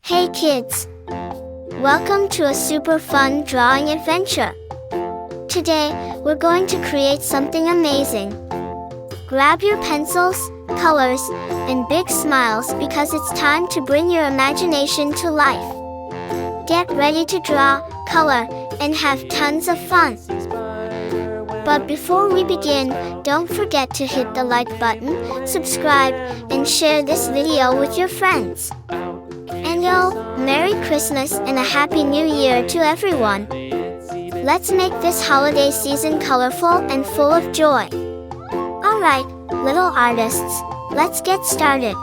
Hey kids! Welcome to a super fun drawing adventure. Today, we're going to create something amazing. Grab your pencils, colors, and big smiles because it's time to bring your imagination to life. Get ready to draw, color, and have tons of fun. But before we begin, don't forget to hit the like button, subscribe, and share this video with your friends. And Merry Christmas and a Happy New Year to everyone. Let's make this holiday season colorful and full of joy. Alright, little artists, let's get started.